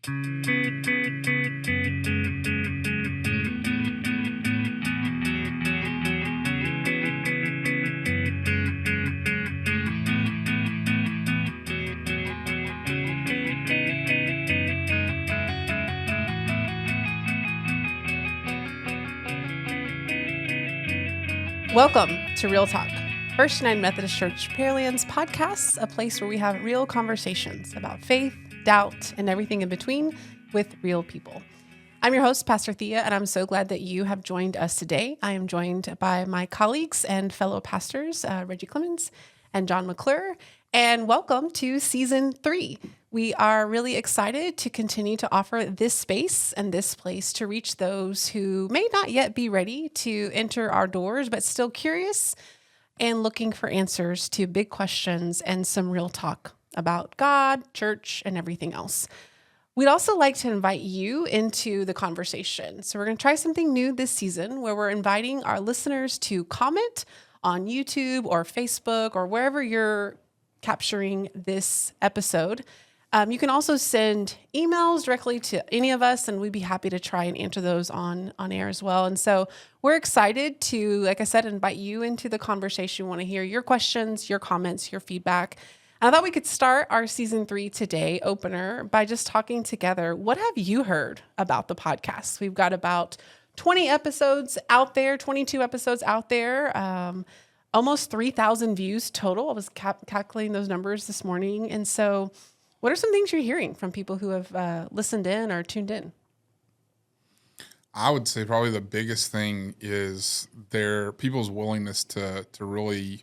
Welcome to Real Talk, First United Methodist Church Pearland's podcast, a place where we have real conversations about faith, doubt, and everything in between with real people. I'm your host, Pastor Thea, and I'm so glad that you have joined us today. I am joined by my colleagues and fellow pastors, Reggie Clemens and John McClure, and welcome to Season 3. We are really excited to continue to offer this space and this place to reach those who may not yet be ready to enter our doors, but still curious and looking for answers to big questions and some real talk about God, church, and everything else. We'd also like to invite you into the conversation. So we're going to try something new this season where we're inviting our listeners to comment on YouTube or Facebook or wherever you're capturing this episode. You can also send emails directly to any of us, and we'd be happy to try and answer those on air as well. And so we're excited to, like I said, invite you into the conversation. We want to hear your questions, your comments, your feedback. And I thought we could start our Season 3 today opener by just talking together. What have you heard about the podcast? We've got about 20 episodes out there, 22 episodes out there, almost 3,000 views total. I was calculating those numbers this morning. And so what are some things you're hearing from people who have listened in or tuned in? I would say probably the biggest thing is people's willingness to really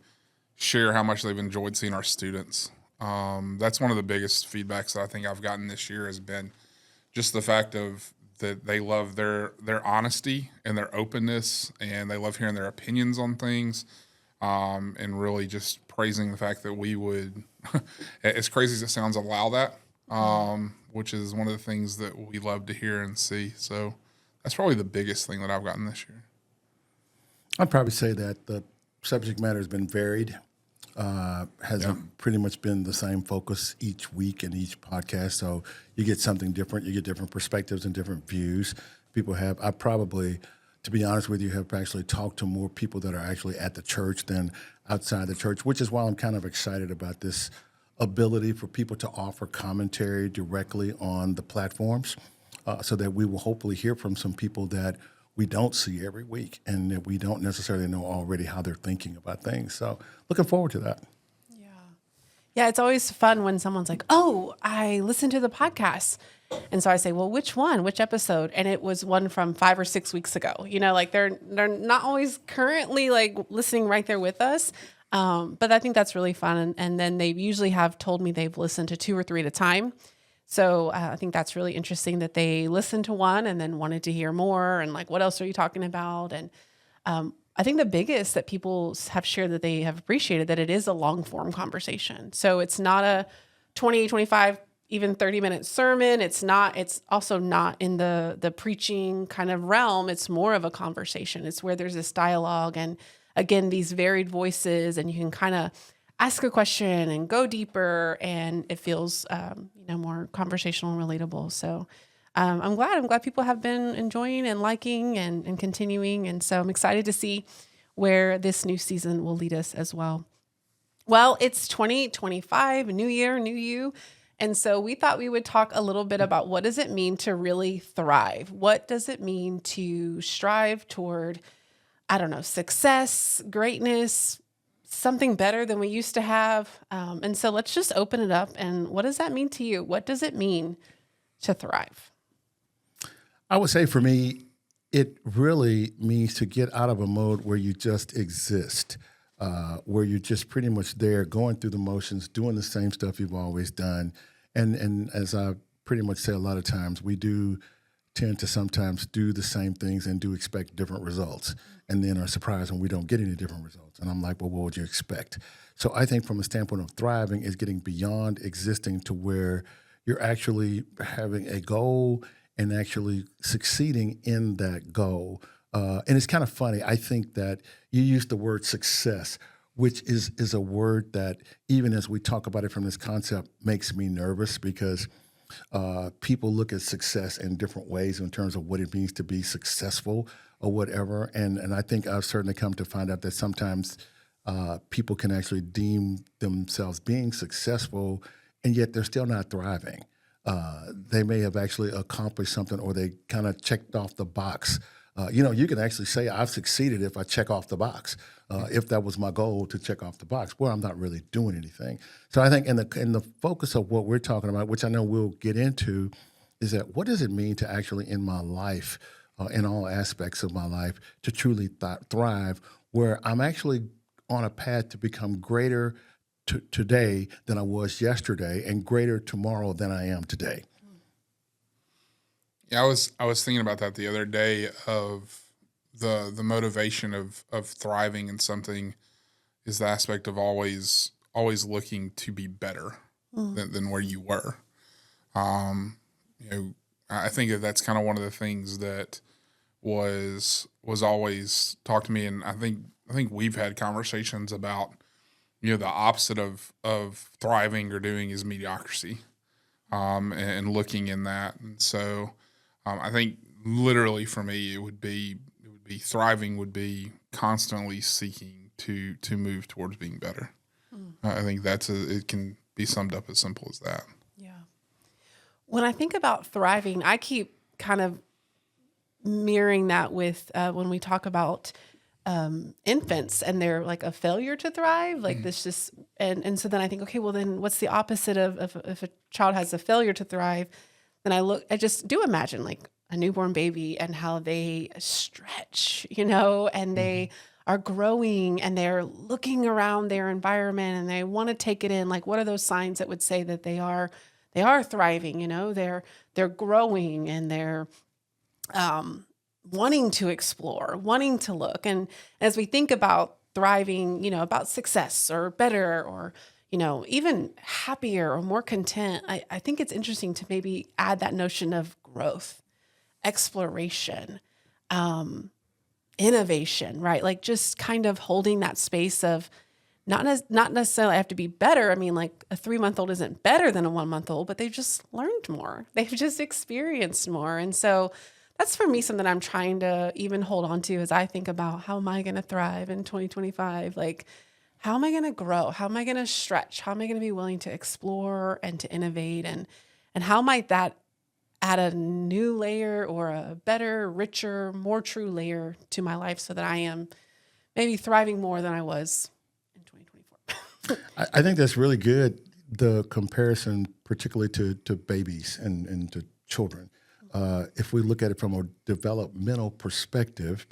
share how much they've enjoyed seeing our students. That's one of the biggest feedbacks that I think I've gotten this year has been just the fact of that they love their honesty and their openness, and they love hearing their opinions on things, and really just praising the fact that we would, as crazy as it sounds, allow that, which is one of the things that we love to hear and see. So that's probably the biggest thing that I've gotten this year. I'd probably say that the subject matter has been varied, hasn't pretty much been the same focus each week in each podcast. So you get something different, you get different perspectives and different views. I probably, to be honest with you, have actually talked to more people that are actually at the church than outside the church, which is why I'm kind of excited about this ability for people to offer commentary directly on the platforms, so that we will hopefully hear from some people that we don't see every week and that we don't necessarily know already how they're thinking about things. So looking forward to that. Yeah, it's always fun when someone's like, oh, I listened to the podcast. And so I say, well, which one? Which episode? And it was one from 5 or 6 weeks ago. You know, like they're not always currently like listening right there with us. But I think that's really fun. And then they usually have told me they've listened to 2 or 3 at a time. So I think that's really interesting that they listened to one and then wanted to hear more. And like, what else are you talking about? And I think the biggest that people have shared that they have appreciated that it is a long form conversation. So it's not a 20, 25, even 30-minute sermon. It's also not in the preaching kind of realm. It's more of a conversation. It's where there's this dialogue and again, these varied voices, and you can kind of ask a question and go deeper, and it feels, more conversational and relatable. So I'm glad people have been enjoying and liking and continuing. And so I'm excited to see where this new season will lead us as well. Well, it's 2025, new year, new you. And so we thought we would talk a little bit about what does it mean to really thrive? What does it mean to strive toward, success, greatness, something better than we used to have? And so let's just open it up. And what does that mean to you? What does it mean to thrive? I would say for me, it really means to get out of a mode where you just exist, where you're just pretty much there, going through the motions, doing the same stuff you've always done. And as I pretty much say a lot of times, we do tend to sometimes do the same things and do expect different results, and then are surprised when we don't get any different results. And I'm like, well, what would you expect? So I think from a standpoint of thriving is getting beyond existing to where you're actually having a goal and actually succeeding in that goal. And it's kind of funny. I think that you use the word success, which is a word that even as we talk about it from this concept makes me nervous, because People look at success in different ways in terms of what it means to be successful or whatever. And I think I've certainly come to find out that sometimes people can actually deem themselves being successful, and yet they're still not thriving. They may have actually accomplished something, or they kind of checked off the box. You can actually say I've succeeded if I check off the box. If that was my goal to check off the box, well, I'm not really doing anything. So I think in the focus of what we're talking about, which I know we'll get into, is that what does it mean to actually in my life, in all aspects of my life, to truly thrive, where I'm actually on a path to become greater today than I was yesterday, and greater tomorrow than I am today. Yeah, I was thinking about that the other day of the motivation of thriving in something is the aspect of always looking to be better than where you were. I think that's kind of one of the things that was always talked to me, and I think we've had conversations about the opposite of thriving or doing is mediocrity, and looking in that, and so I think literally for me it would be thriving would be constantly seeking to move towards being better. I think it can be summed up as simple as that. Yeah. When I think about thriving, I keep kind of mirroring that with when we talk about infants and they're like a failure to thrive, like this just, and so then I think, okay, well then what's the opposite of if a child has a failure to thrive? Then I just do imagine like a newborn baby and how they stretch, and they are growing and they're looking around their environment and they want to take it in. Like, what are those signs that would say that they are thriving? They're growing and they're wanting to explore, wanting to look. And as we think about thriving, about success or better or even happier or more content, I think it's interesting to maybe add that notion of growth, exploration, innovation, right? Like just kind of holding that space of not necessarily have to be better. I mean, like a 3-month-old isn't better than a 1-month-old, but they've just learned more. They've just experienced more. And so that's for me something I'm trying to even hold on to as I think about how am I going to thrive in 2025? Like, how am I going to grow? How am I going to stretch? How am I going to be willing to explore and to innovate? And how might that add a new layer or a better, richer, more true layer to my life so that I am maybe thriving more than I was in 2024? I think that's really good, the comparison, particularly to babies and to children. If we look at it from a developmental perspective,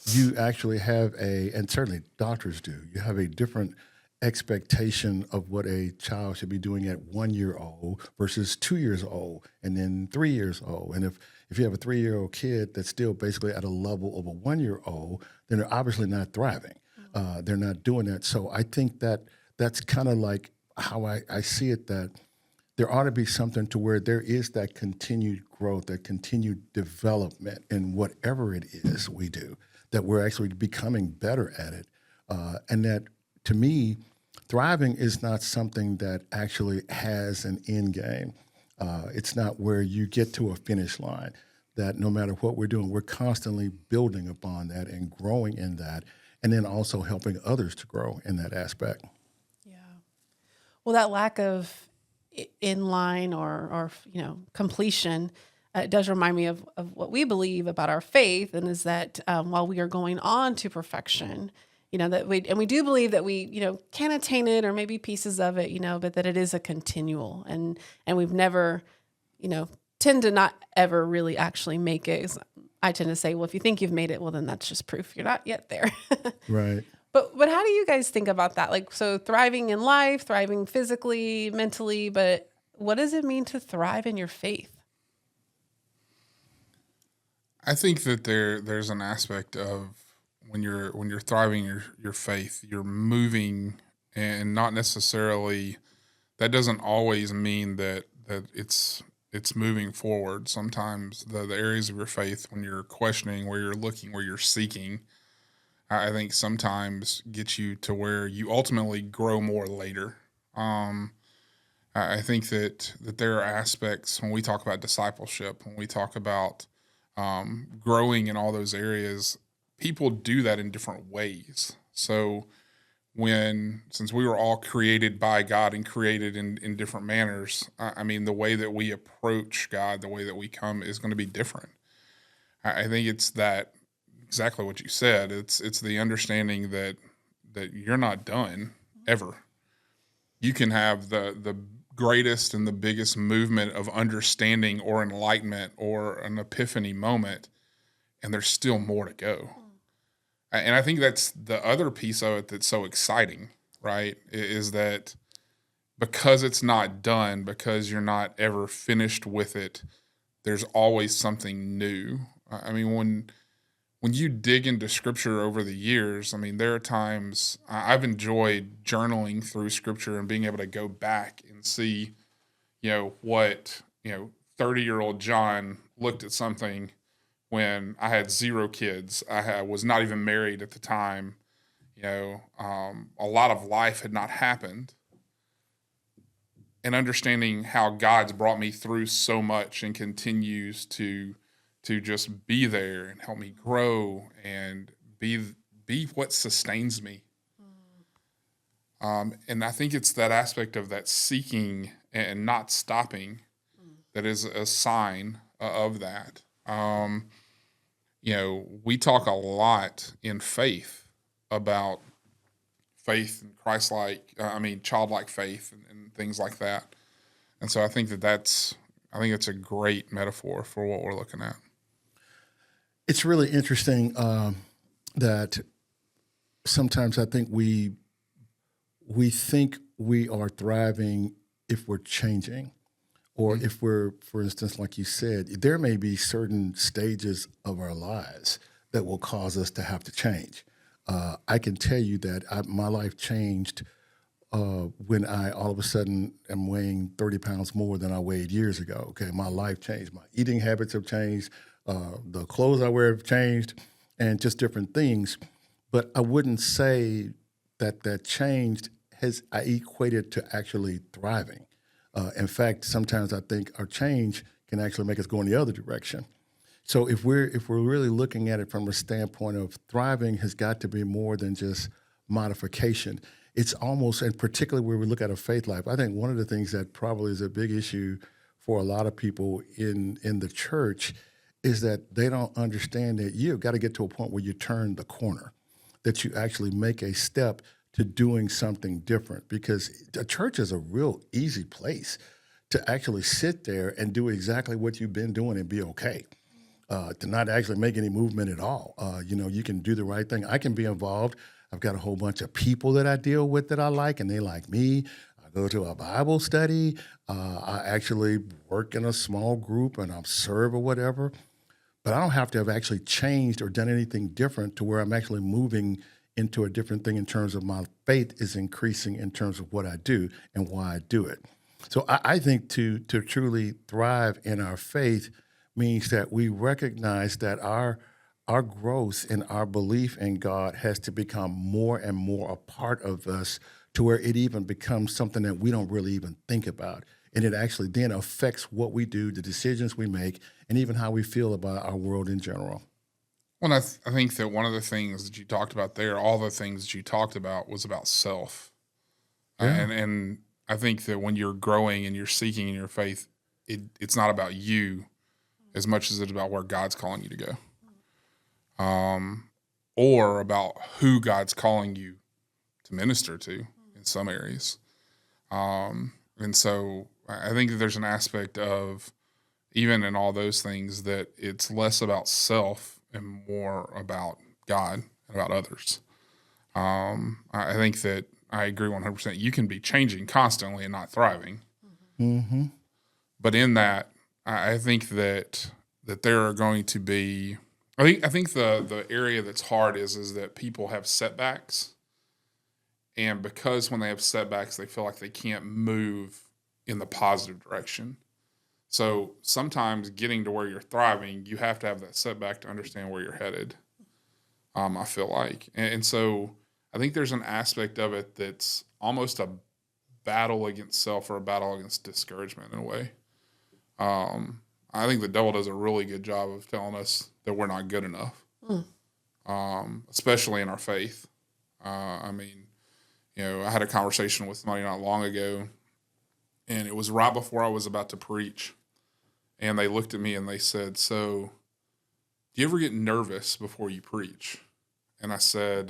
you actually have and certainly doctors do, you have a different expectation of what a child should be doing at 1 year old versus 2 years old and then 3 years old. And if you have a 3-year-old kid that's still basically at a level of a 1-year-old, then they're obviously not thriving. They're not doing that. So I think that's kind of like how I see it, that there ought to be something to where there is that continued growth, that continued development in whatever it is we do, that we're actually becoming better at it. And that, to me, thriving is not something that actually has an end game. It's not where you get to a finish line, that no matter what we're doing, we're constantly building upon that and growing in that, and then also helping others to grow in that aspect. Yeah. Well, that lack of inline or completion, it does remind me of what we believe about our faith, and is that while we are going on to perfection, that we do believe that we can attain it or maybe pieces of it, but that it is a continual, and we've never tend to not ever really actually make it. I tend to say, well, if you think you've made it, well, then that's just proof you're not yet there. Right. But how do you guys think about that? Like, so thriving in life, thriving physically, mentally, but what does it mean to thrive in your faith? I think that there's an aspect of when you're thriving your faith, you're moving, and not necessarily, that doesn't always mean that it's moving forward. Sometimes the areas of your faith, when you're questioning, where you're looking, where you're seeking, I think sometimes gets you to where you ultimately grow more later. I think that there are aspects when we talk about discipleship, when we talk about growing in all those areas, people do that in different ways. So since we were all created by God and created in different manners, I mean, the way that we approach God, the way that we come is going to be different. I think it's that exactly what you said. It's the understanding that you're not done ever. You can have the greatest and the biggest movement of understanding or enlightenment or an epiphany moment, and there's still more to go. And I think that's the other piece of it that's so exciting, right? Is that because it's not done, because you're not ever finished with it, there's always something new. I mean, when you dig into scripture over the years, I mean, there are times I've enjoyed journaling through scripture and being able to go back and see, what, 30-year-old John looked at something when I had 0 kids. Was not even married at the time. A lot of life had not happened. And understanding how God's brought me through so much and continues to just be there and help me grow and be what sustains me. And I think it's that aspect of that seeking and not stopping that is a sign of that. We talk a lot in faith about faith and Christ-like, childlike faith and things like that. And so I think that's a great metaphor for what we're looking at. It's really interesting that sometimes I think we think we are thriving if we're changing, or if we're, for instance, like you said, there may be certain stages of our lives that will cause us to have to change. I can tell you that my life changed when I all of a sudden am weighing 30 pounds more than I weighed years ago. Okay, my life changed. My eating habits have changed. The clothes I wear have changed, and just different things. But I wouldn't say that changed I equated to actually thriving. In fact, sometimes I think our change can actually make us go in the other direction. So if we're really looking at it from a standpoint of thriving, has got to be more than just modification. It's almost, and particularly where we look at a faith life, I think one of the things that probably is a big issue for a lot of people in the church is that they don't understand that you've got to get to a point where you turn the corner, that you actually make a step to doing something different, because the church is a real easy place to actually sit there and do exactly what you've been doing and be okay, to not actually make any movement at all. You can do the right thing. I can be involved. I've got a whole bunch of people that I deal with that I like, and they like me. I go to a Bible study. I actually work in a small group, and I'll serve or whatever. But I don't have to have actually changed or done anything different to where I'm actually moving into a different thing in terms of my faith is increasing in terms of what I do and why I do it. So I think to truly thrive in our faith means that we recognize that our growth and our belief in God has to become more and more a part of us, to where it even becomes something that we don't really even think about. And it actually then affects what we do, the decisions we make, and even how we feel about our world in general. Well, I think that one of the things that you talked about there, all the things that you talked about, was about self. Yeah. And I think that when you're growing and you're seeking in your faith, it's not about you as much as it's about where God's calling you to go, or about who God's calling you to minister to in some areas. And so I think that there's an aspect of, even in all those things, that it's less about self and more about God and about others. I think that I agree 100%. You can be changing constantly and not thriving. Mm-hmm. But in that, I think that there are going to be, I think the area that's hard is that people have setbacks. And because when they have setbacks, they feel like they can't move in the positive direction. So sometimes getting to where you're thriving, you have to have that setback to understand where you're headed, I feel like. And so I think there's an aspect of it that's almost a battle against self or a battle against discouragement in a way. I think the devil does a really good job of telling us that we're not good enough, especially in our faith. I mean, I had a conversation with somebody not long ago, and it was right before I was about to preach. And they looked at me and they said, "So, do you ever get nervous before you preach?" And I said,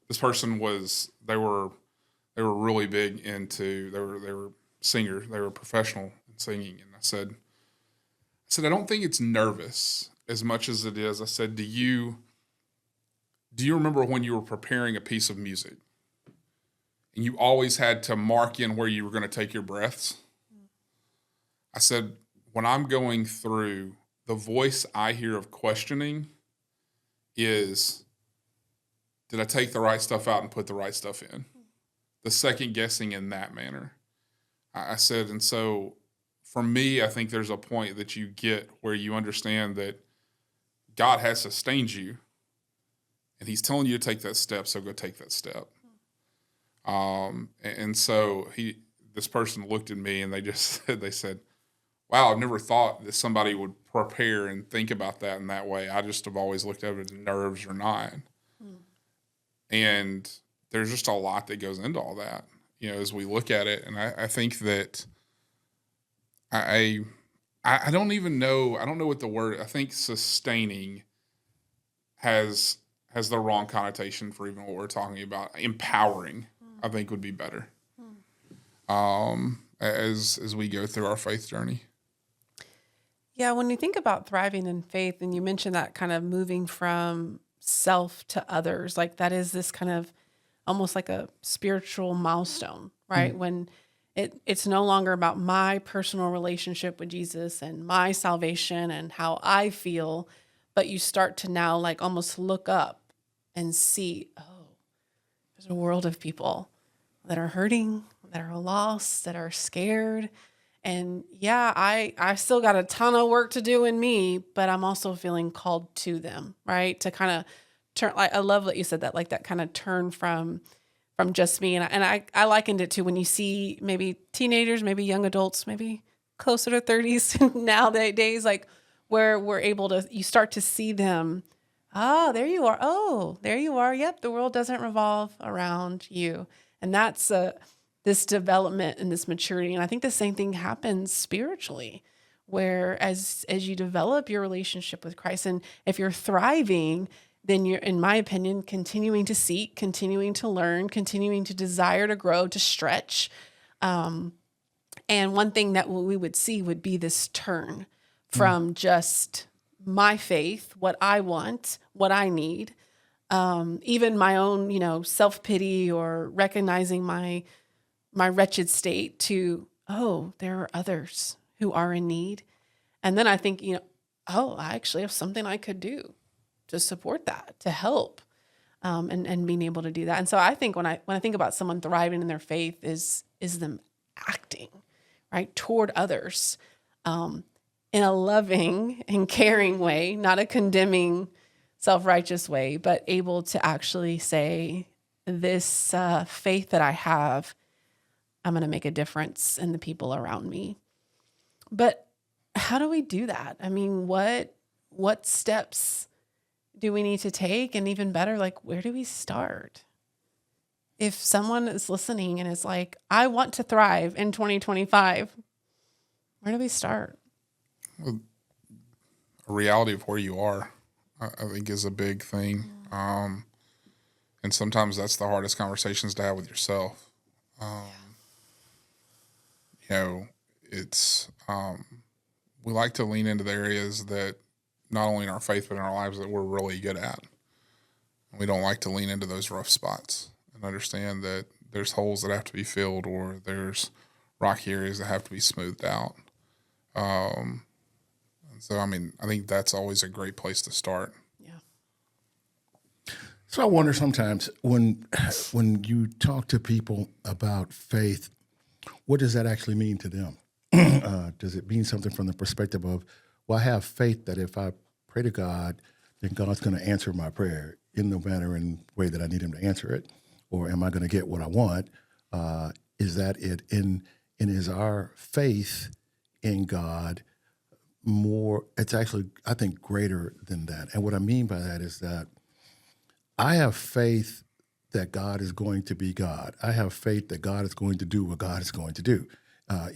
this person they were really big into, they were singers, they were professional in singing. And I said, I don't think it's nervous as much as it is. I said, do you remember when you were preparing a piece of music and you always had to mark in where you were going to take your breaths? I said, when I'm going through, the voice I hear of questioning is, did I take the right stuff out and put the right stuff in? The second guessing in that manner. I said, and so for me, I think there's a point that you get where you understand that God has sustained you and he's telling you to take that step, so go take that step. And so this person looked at me and they said, wow, I've never thought that somebody would prepare and think about that in that way. I just have always looked at it as nerves or not. And there's just a lot that goes into all that, as we look at it. And I think that I don't even know, I don't know what the word, I think sustaining has the wrong connotation for even what we're talking about. Empowering, I think, would be better as we go through our faith journey. Yeah, when you think about thriving in faith, and you mentioned that kind of moving from self to others, like that is this kind of almost like a spiritual milestone, right? Mm-hmm. When it's no longer about my personal relationship with Jesus and my salvation and how I feel, but you start to now like almost look up and see, oh, there's a world of people that are hurting, that are lost, that are scared. And yeah, I still got a ton of work to do in me, but I'm also feeling called to them, right? To kind of turn, I love that you said that, like that kind of turn from just me. And I likened it to when you see maybe teenagers, maybe young adults, maybe closer to 30s nowadays, like where we're able to, you start to see them. Oh, there you are. Oh, there you are. Yep. The world doesn't revolve around you. And that's this development and this maturity. And I think the same thing happens spiritually, where as you develop your relationship with Christ, and if you're thriving, then you're, in my opinion, continuing to seek, continuing to learn, continuing to desire to grow, to stretch. And one thing that we would see would be this turn from just my faith, what I want, what I need, even my own, self-pity or recognizing my wretched state to, oh, there are others who are in need. And then I think, I actually have something I could do to support that, to help, and being able to do that. And so I think when I think about someone thriving in their faith is them acting, right, toward others, in a loving and caring way, not a condemning, self-righteous way, but able to actually say, this faith that I have, I'm going to make a difference in the people around me. But how do we do that? I mean, what steps do we need to take? And even better, like, where do we start? If someone is listening and is like, I want to thrive in 2025, where do we start? Well, a reality of where you are, I think, is a big thing. And sometimes that's the hardest conversations to have with yourself. It's, we like to lean into the areas that not only in our faith, but in our lives that we're really good at. We don't like to lean into those rough spots and understand that there's holes that have to be filled, or there's rocky areas that have to be smoothed out. And so, I think that's always a great place to start. Yeah. So I wonder sometimes when you talk to people about faith, what does that actually mean to them? Does it mean something from the perspective of, well, I have faith that if I pray to God, then God's going to answer my prayer in the manner and way that I need him to answer it? Or am I going to get what I want is that it is our faith in God more. It's actually, I think, greater than that. And what I mean by that is that I have faith that God is going to be God. I have faith that God is going to do what God is going to do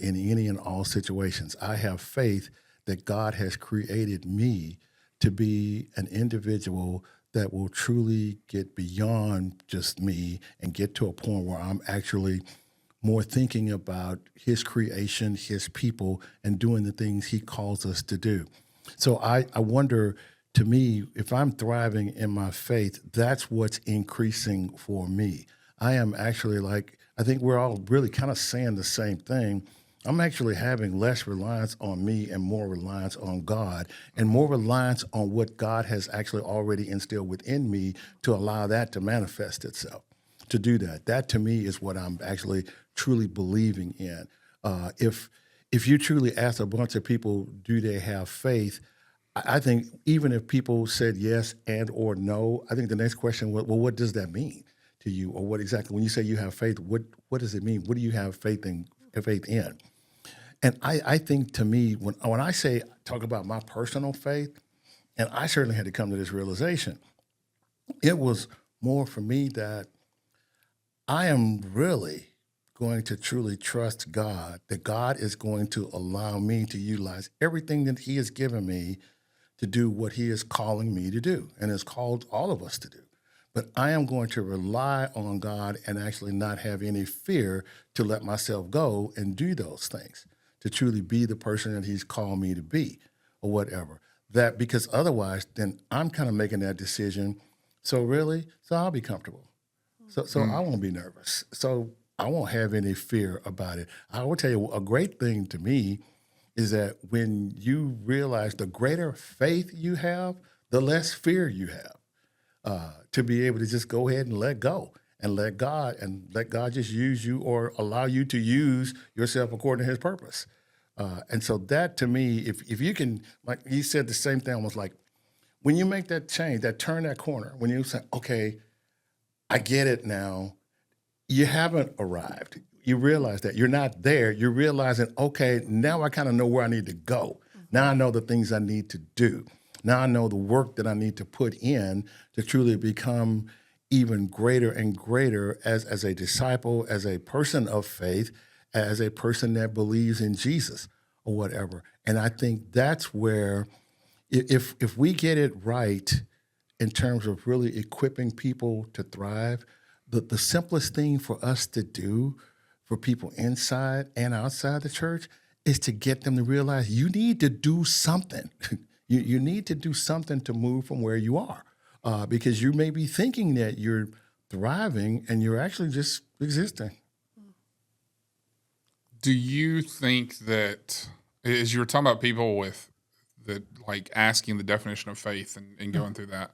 in any and all situations. I have faith that God has created me to be an individual that will truly get beyond just me and get to a point where I'm actually more thinking about his creation, his people, and doing the things he calls us to do. So I wonder, to me, if I'm thriving in my faith, that's what's increasing for me. I am actually I think we're all really kind of saying the same thing. I'm actually having less reliance on me and more reliance on God, and more reliance on what God has actually already instilled within me to allow that to manifest itself, to do that. That, to me, is what I'm actually truly believing in. If you truly ask a bunch of people, do they have faith? I think even if people said yes and or no, I think the next question, well, what does that mean to you? Or what exactly, when you say you have faith, what does it mean? What do you have faith in? And I think, to me, when I talk about my personal faith, and I certainly had to come to this realization, it was more for me that I am really going to truly trust God, that God is going to allow me to utilize everything that he has given me to do what he is calling me to do and has called all of us to do. But I am going to rely on God and actually not have any fear to let myself go and do those things, to truly be the person that he's called me to be or whatever. That, because otherwise, then I'm kind of making that decision. So I'll be comfortable. So I won't be nervous. So I won't have any fear about it. I will tell you, a great thing to me is that when you realize the greater faith you have, the less fear you have, to be able to just go ahead and let go and let God just use you or allow you to use yourself according to his purpose. And so that, to me, if you can, like he said the same thing, almost like when you make that change, turn that corner, when you say, okay, I get it now, you haven't arrived. You realize that you're not there. You're realizing, okay, now I kind of know where I need to go. Now I know the things I need to do. Now I know the work that I need to put in to truly become even greater and greater as a disciple, as a person of faith, as a person that believes in Jesus or whatever. And I think that's where, if we get it right in terms of really equipping people to thrive, the simplest thing for us to do for people inside and outside the church is to get them to realize you need to do something. You need to do something to move from where you are, because you may be thinking that you're thriving and you're actually just existing. Do you think that, as you were talking about people with that, like asking the definition of faith and going through that,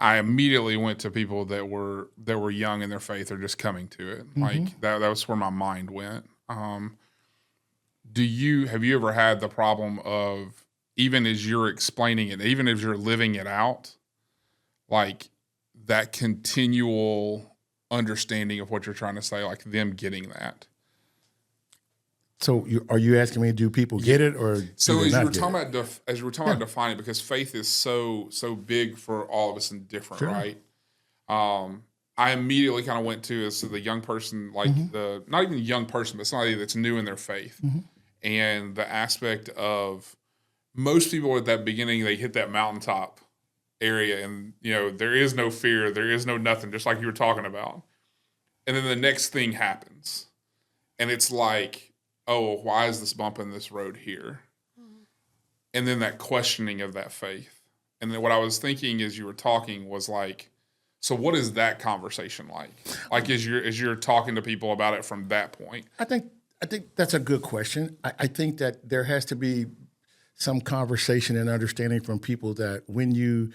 I immediately went to people that were young in their faith or just coming to it. Mm-hmm. Like that was where my mind went. Have you ever had the problem of, even as you're explaining it, even as you're living it out, like that continual understanding of what you're trying to say, like them getting that? So are you asking me, do people get it, or so as you were talking about defining, because faith is so big for all of us and different, sure. Right? I immediately kind of went to as the young person, like mm-hmm. Not even a young person, but somebody that's new in their faith, mm-hmm. and the aspect of most people at that beginning, they hit that mountaintop area, and there is no fear, there is no nothing, just like you were talking about, and then the next thing happens, and it's like, oh, why is this bump in this road here? Mm-hmm. And then that questioning of that faith. And then what I was thinking as you were talking was like, so what is that conversation like? Like as you're talking to people about it from that point? I think that's a good question. I think that there has to be some conversation and understanding from people that when you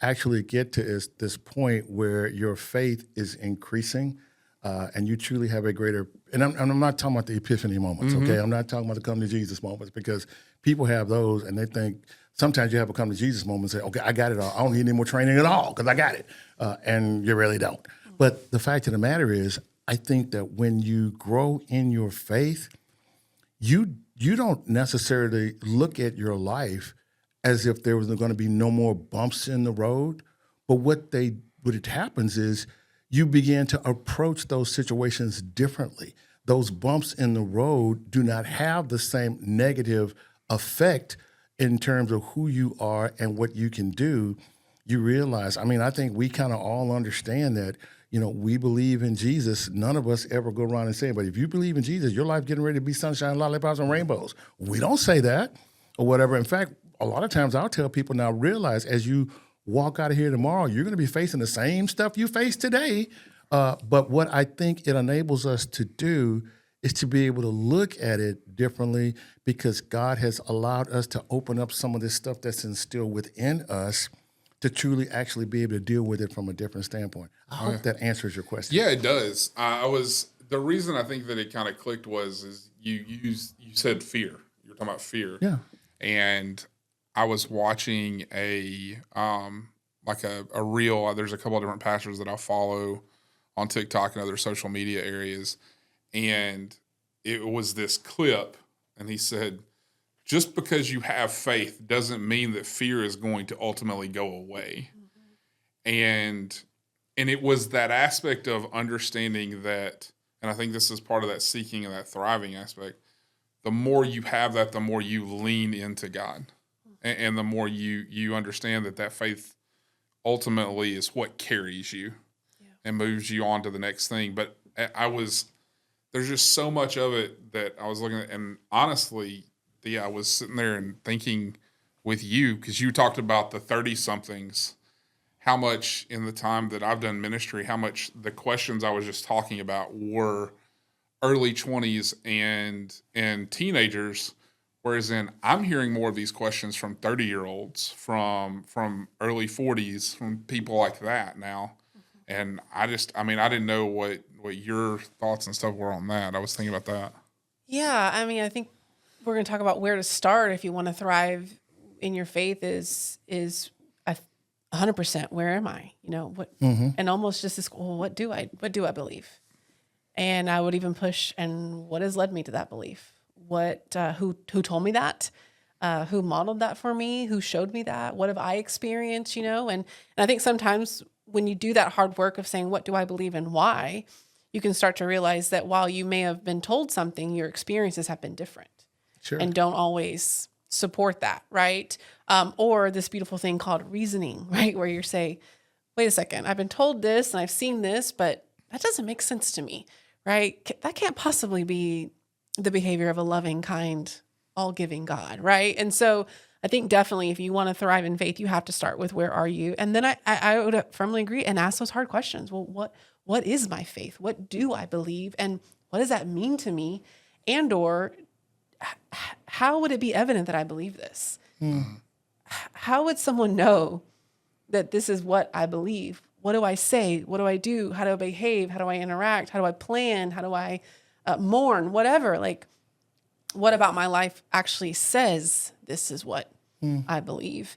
actually get to this point where your faith is increasing, and you truly have a greater, and I'm not talking about the epiphany moments, mm-hmm. okay? I'm not talking about the come to Jesus moments, because people have those and they think, sometimes you have a come to Jesus moment and say, okay, I got it all. I don't need any more training at all because I got it. And you really don't. But the fact of the matter is, I think that when you grow in your faith, you don't necessarily look at your life as if there was going to be no more bumps in the road. But what it happens is you begin to approach those situations differently. Those bumps in the road do not have the same negative effect in terms of who you are and what you can do. You realize, I think we kind of all understand that, we believe in Jesus. None of us ever go around and say, but if you believe in Jesus, your life getting ready to be sunshine, lollipops, and rainbows. We don't say that or whatever. In fact, a lot of times I'll tell people now, realize as you walk out of here tomorrow, you're going to be facing the same stuff you face today. But what I think it enables us to do is to be able to look at it differently, because God has allowed us to open up some of this stuff that's instilled within us to truly actually be able to deal with it from a different standpoint. I hope that answers your question. Yeah, it does. The reason I think that it kind of clicked is you said fear. You were talking about fear. Yeah. And I was watching a reel. There's a couple of different pastors that I follow on TikTok and other social media areas. And it was this clip, and he said, just because you have faith doesn't mean that fear is going to ultimately go away. Mm-hmm. And it was that aspect of understanding that, and I think this is part of that seeking and that thriving aspect. The more you have that, the more you lean into God. Mm-hmm. And the more you understand that faith ultimately is what carries you and moves you on to the next thing. But there's just so much of it that I was looking at, and honestly, I was sitting there and thinking with you, because you talked about the 30-somethings, how much in the time that I've done ministry, how much the questions I was just talking about were early 20s and teenagers, whereas I'm hearing more of these questions from 30-year-olds, from early 40s, from people like that now. And I didn't know what your thoughts and stuff were on that. I was thinking about that. Yeah, I think we're going to talk about where to start if you want to thrive in your faith is 100%. Where am I? What, mm-hmm. And almost just this, well, what do I believe? And I would even push, and what has led me to that belief? What, who told me that? Who modeled that for me? Who showed me that? What have I experienced? And I think sometimes when you do that hard work of saying, what do I believe and why, you can start to realize that while you may have been told something, your experiences have been different. Sure. And don't always support that, right? Or this beautiful thing called reasoning, right? Where you say, wait a second, I've been told this and I've seen this, but that doesn't make sense to me, right? That can't possibly be the behavior of a loving, kind, all-giving God, right? And so I think definitely if you want to thrive in faith, you have to start with where are you? And then I would firmly agree and ask those hard questions. Well, what is my faith? What do I believe? And what does that mean to me? And or how would it be evident that I believe this? How would someone know that this is what I believe? What do I say? What do I do? How do I behave? How do I interact? How do I plan? How do I mourn? Whatever. Like, what about my life actually says this is what I believe?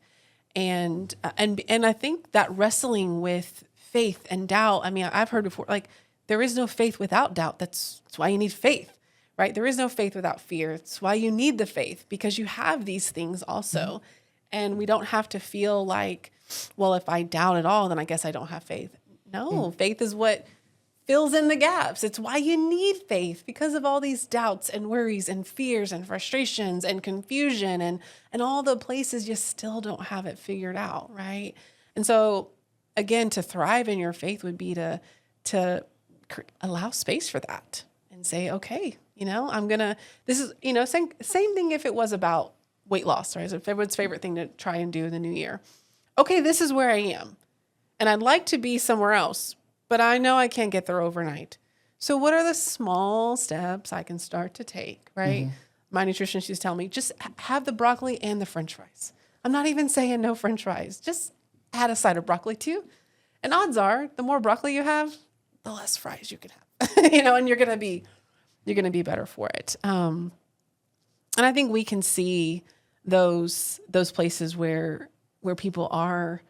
And I think that wrestling with faith and doubt, I've heard before, like, there is no faith without doubt. That's why you need faith. Right? There is no faith without fear. It's why you need the faith, because you have these things also. Mm-hmm. And we don't have to feel like, well, if I doubt at all, then I guess I don't have faith. No, faith is what fills in the gaps. It's why you need faith, because of all these doubts and worries and fears and frustrations and confusion and all the places you still don't have it figured out, right? And so, again, to thrive in your faith would be to allow space for that and say, okay, this is, same thing if it was about weight loss, right? It's everyone's favorite thing to try and do in the new year. Okay, this is where I am. And I'd like to be somewhere else, but I know I can't get there overnight. So what are the small steps I can start to take, right? Mm-hmm. My nutritionist used to tell me, just have the broccoli and the French fries. I'm not even saying no French fries. Just add a side of broccoli too. And odds are, the more broccoli you have, the less fries you can have, and you're going to be better for it. And I think we can see those places where people are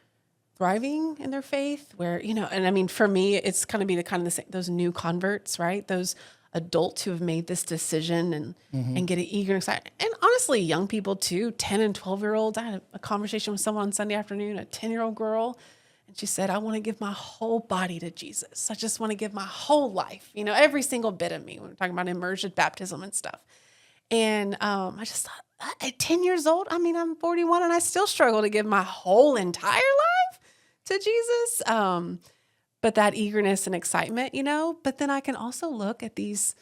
thriving in their faith, where, and I mean, for me, it's going to be those new converts, right? Those adults who have made this decision and get eager and excited. And honestly, young people too, 10 and 12-year-olds. I had a conversation with someone on Sunday afternoon, a 10-year-old girl, and she said, I want to give my whole body to Jesus. I just want to give my whole life, every single bit of me. When we're talking about immersion baptism and stuff. And I just thought, at 10 years old, I mean, I'm 41 and I still struggle to give my whole entire life to Jesus. But that eagerness and excitement, but then I can also look at these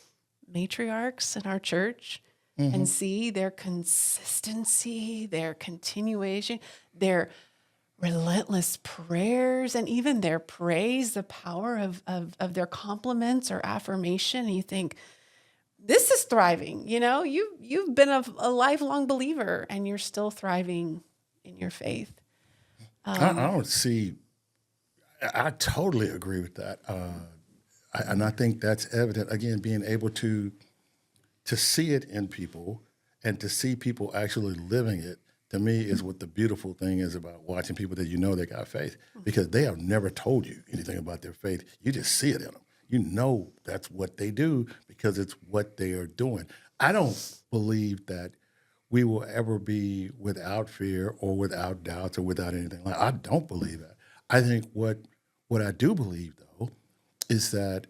matriarchs in our church and see their consistency, their continuation, their relentless prayers, and even their praise, the power of their compliments or affirmation. And you think, this is thriving. You've been a lifelong believer and you're still thriving in your faith. I don't see, I totally agree with that. And I think that's evident, again, being able to see it in people and to see people actually living it, to me, is what the beautiful thing is about watching people that they got faith, because they have never told you anything about their faith. You just see it in them. You know that's what they do because it's what they are doing. I don't believe that we will ever be without fear or without doubts or without anything like that. I don't believe that. I think what I do believe, though, is that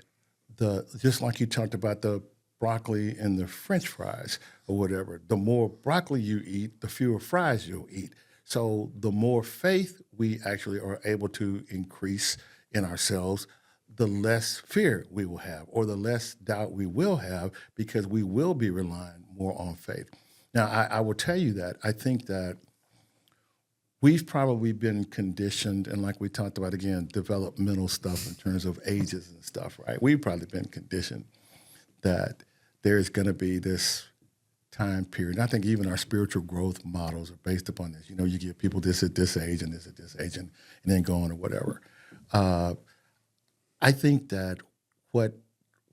just like you talked about the broccoli and the French fries or whatever, the more broccoli you eat, the fewer fries you'll eat. So the more faith we actually are able to increase in ourselves, the less fear we will have, or the less doubt we will have, because we will be relying more on faith. Now, I will tell you that I think that we've probably been conditioned, and like we talked about, again, developmental stuff in terms of ages and stuff, right? We've probably been conditioned that there's going to be this time period. And I think even our spiritual growth models are based upon this. You give people this at this age and this at this age, and then go on or whatever. I think that what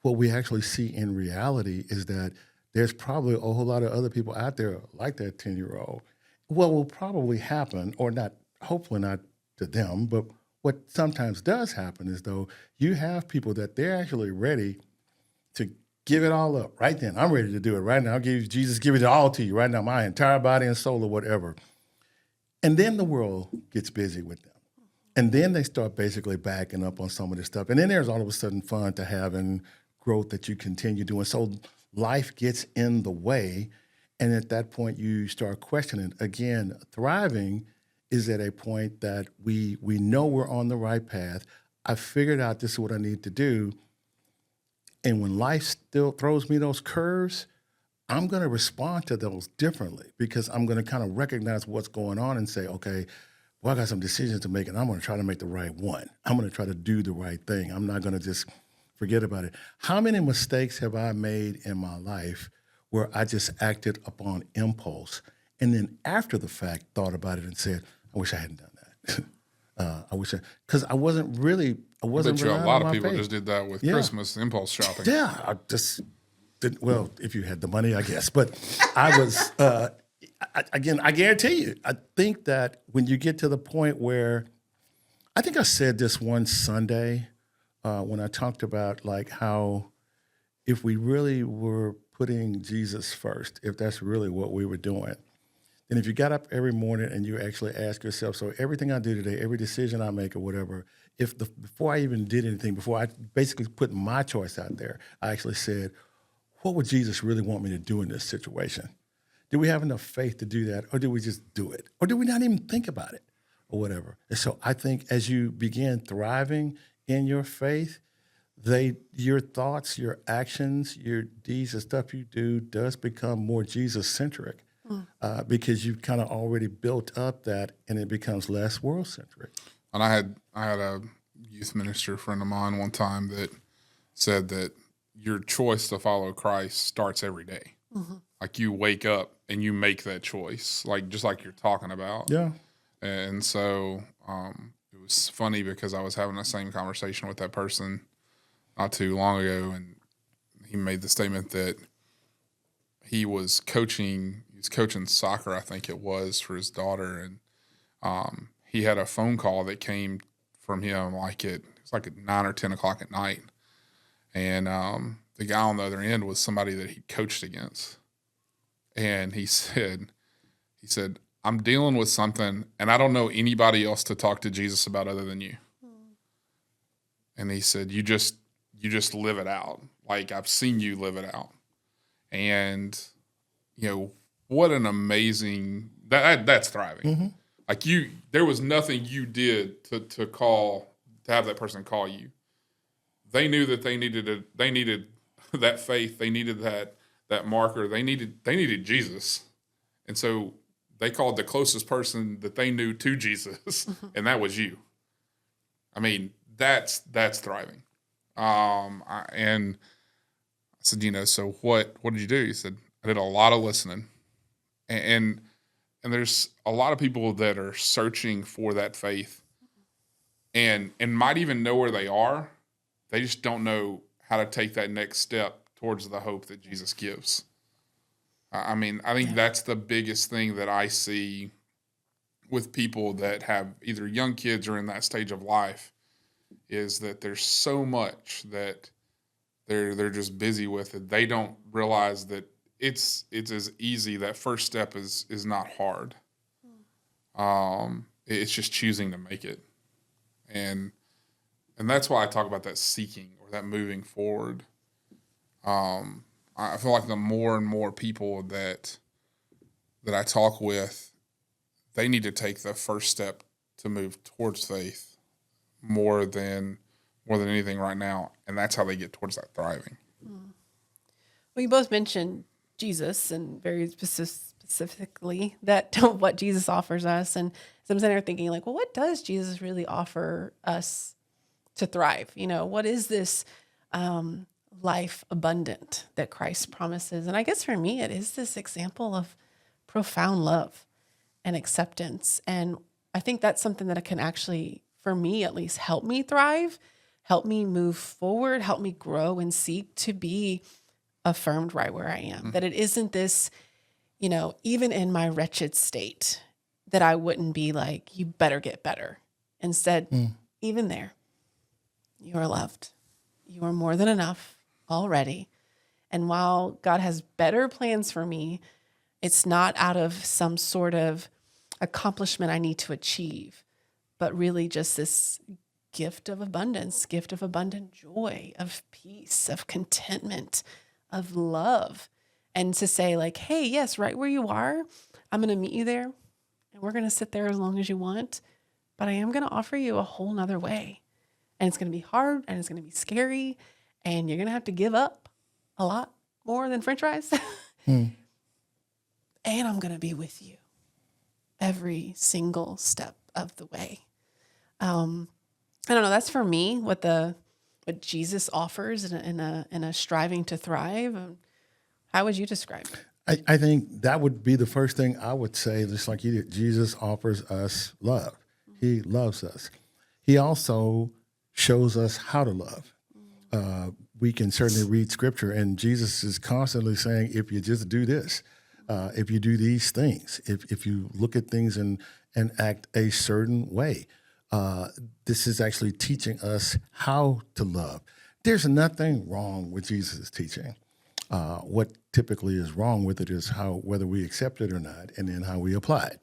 we actually see in reality is that there's probably a whole lot of other people out there like that 10-year-old. What will probably happen, or not, hopefully not to them, but what sometimes does happen is, though, you have people that they're actually ready to give it all up right then. I'm ready to do it right now. I'll give Jesus, give it all to you right now, my entire body and soul or whatever. And then the world gets busy with them. And then they start basically backing up on some of this stuff. And then there's all of a sudden fun to have and growth that you continue doing. So life gets in the way. And at that point, you start questioning. Again, thriving is at a point that we know we're on the right path. I figured out this is what I need to do. And when life still throws me those curves, I'm going to respond to those differently, because I'm going to kind of recognize what's going on and say, okay, well, I got some decisions to make, and I'm going to try to make the right one. I'm going to try to do the right thing. I'm not going to just forget about it. How many mistakes have I made in my life where I just acted upon impulse, and then after the fact thought about it and said, I wish I hadn't done that. Because I wasn't really, I wasn't relying on my faith. A lot of people just did that with Christmas impulse shopping. Yeah, I just didn't, well, if you had the money, I guess. But I was, again, I guarantee you, I think that when you get to the point where, I think I said this one Sunday when I talked about like how if we really were putting Jesus first, if that's really what we were doing, then if you got up every morning and you actually ask yourself, so everything I do today, every decision I make or whatever, before I even did anything, before I basically put my choice out there, I actually said, what would Jesus really want me to do in this situation? Do we have enough faith to do that, or do we just do it? Or do we not even think about it or whatever? And so I think as you begin thriving in your faith, your thoughts, your actions, your deeds, the stuff you do does become more Jesus-centric because you've kind of already built up that, and it becomes less world-centric. And I had a youth minister friend of mine one time that said that your choice to follow Christ starts every day. Mm-hmm. Like you wake up and you make that choice, like just like you're talking about. Yeah. And so it was funny because I was having the same conversation with that person not too long ago, and he made the statement that he was coaching soccer, I think it was, for his daughter, and he had a phone call that came from him it was like at 9 or 10 o'clock at night. And the guy on the other end was somebody that he coached against. And he said, I'm dealing with something, and I don't know anybody else to talk to Jesus about other than you. And he said, you just live it out. Like, I've seen you live it out. And, what an amazing, that's thriving. Mm-hmm. Like there was nothing you did to have that person call you. They knew that they needed that faith. They needed that marker. They needed Jesus. And so they called the closest person that they knew to Jesus, and that was you. I mean, that's thriving. And I said, so what did you do? He said, I did a lot of listening. And there's a lot of people that are searching for that faith and might even know where they are. They just don't know how to take that next step towards the hope that Jesus gives. I mean, I think that's the biggest thing that I see with people that have either young kids or in that stage of life is that there's so much that they're just busy with it. They don't realize that it's as easy. That first step is not hard. It's just choosing to make it. And that's why I talk about that seeking or that moving forward. I feel like the more and more people that I talk with, they need to take the first step to move towards faith more than anything right now. And that's how they get towards that thriving. Well, you both mentioned Jesus and very specifically that what Jesus offers us. And so I'm sitting there thinking like, well, what does Jesus really offer us to thrive? What is this life abundant that Christ promises? And I guess for me, it is this example of profound love and acceptance. And I think that's something that can actually, for me at least, help me thrive, help me move forward, help me grow and seek to be affirmed right where I am. That it isn't this, even in my wretched state, that I wouldn't be like, you better get better. Instead, even there, you are loved. You are more than enough already. And while God has better plans for me, it's not out of some sort of accomplishment I need to achieve, but really just this gift of abundance, gift of abundant joy, of peace, of contentment, of love. And to say like, hey, yes, right where you are, I'm going to meet you there and we're going to sit there as long as you want, but I am going to offer you a whole nother way. And it's going to be hard and it's going to be scary and you're going to have to give up a lot more than French fries. And I'm going to be with you every single step of the way. I don't know. That's for me what Jesus offers in a striving to thrive. How would you describe it? I think that would be the first thing I would say, just like you did. Jesus offers us love. He loves us. He also shows us how to love. We can certainly read scripture, and Jesus is constantly saying, if you just do this, if you do these things, if you look at things and act a certain way, this is actually teaching us how to love. There's nothing wrong with Jesus' teaching. What typically is wrong with it is whether we accept it or not, and then how we apply it.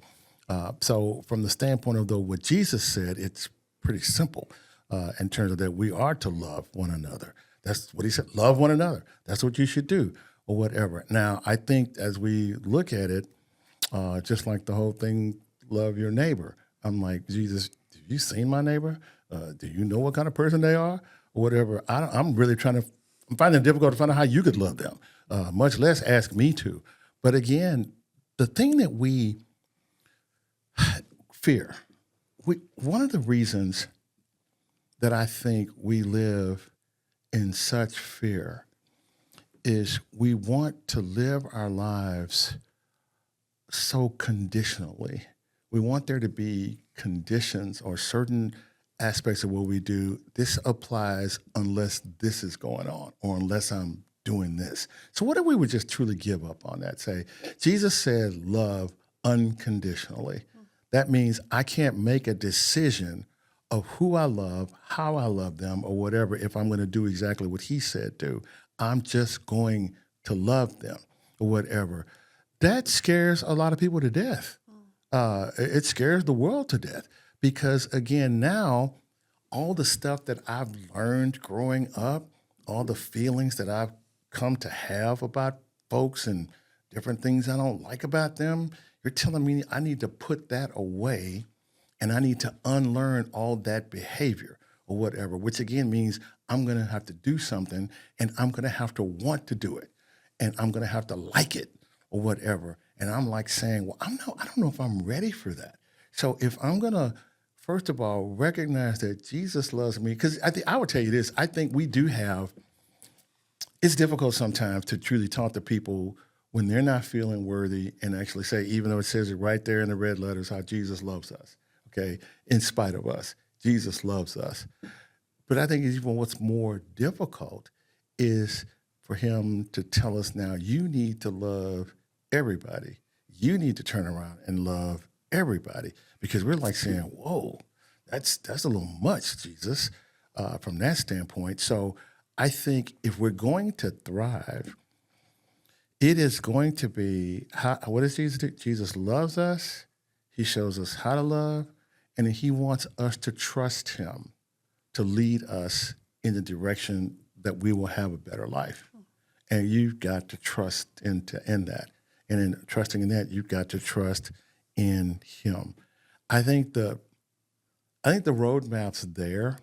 So from the standpoint of what Jesus said, it's pretty simple in terms of that we are to love one another. That's what he said, love one another. That's what you should do or whatever. Now, I think as we look at it, just like the whole thing, love your neighbor. I'm like, Jesus, have you seen my neighbor? Do you know what kind of person they are or whatever? I'm finding it difficult to find out how you could love them, much less ask me to. But again, the thing that we fear, one of the reasons that I think we live in such fear is we want to live our lives so conditionally. We want there to be conditions or certain aspects of what we do. This applies unless this is going on or unless I'm doing this. So what if we would just truly give up on that? Say, Jesus said love unconditionally. that means I can't make a decision of who I love, how I love them, or whatever if I'm going to do exactly what he said do. I'm just going to love them or whatever. That scares a lot of people to death. It scares the world to death because, again, now all the stuff that I've learned growing up, all the feelings that I've come to have about folks and different things I don't like about them, you're telling me I need to put that away and I need to unlearn all that behavior or whatever, which again means I'm going to have to do something and I'm going to have to want to do it and I'm going to have to like it or whatever. And I'm like saying, well, I don't know if I'm ready for that. So if I'm going to, first of all, recognize that Jesus loves me, because I would tell you this, I think we do have, it's difficult sometimes to truly talk to people when they're not feeling worthy and actually say, even though it says it right there in the red letters, how Jesus loves us, okay, in spite of us, Jesus loves us. But I think even what's more difficult is for him to tell us now, you need to love everybody. You need to turn around and love everybody, because we're like saying, whoa, that's a little much, Jesus, from that standpoint. So I think if we're going to thrive, it is going to be, what does Jesus do? Jesus loves us. He shows us how to love, and he wants us to trust him to lead us in the direction that we will have a better life. And you've got to trust in that. And in trusting in that, you've got to trust in him. I think the roadmap's there.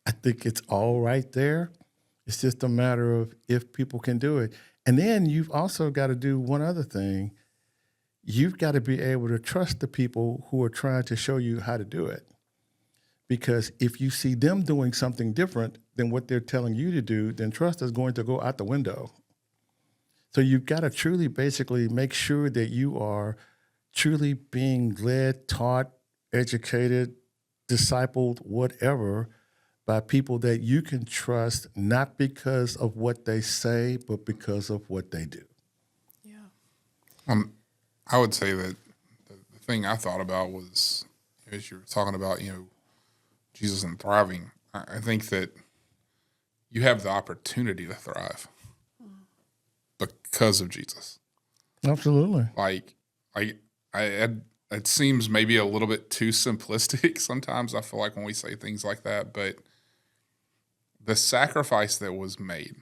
I think it's all right there. It's just a matter of if people can do it. And then you've also got to do one other thing. You've got to be able to trust the people who are trying to show you how to do it. Because if you see them doing something different than what they're telling you to do, then trust is going to go out the window. So you've got to truly basically make sure that you are truly being led, taught, educated, discipled, whatever, by people that you can trust, not because of what they say, but because of what they do. Yeah. I would say that the thing I thought about was, as you were talking about, Jesus and thriving, I think that you have the opportunity to thrive because of Jesus. Absolutely. It seems maybe a little bit too simplistic sometimes, I feel like, when we say things like that, but the sacrifice that was made,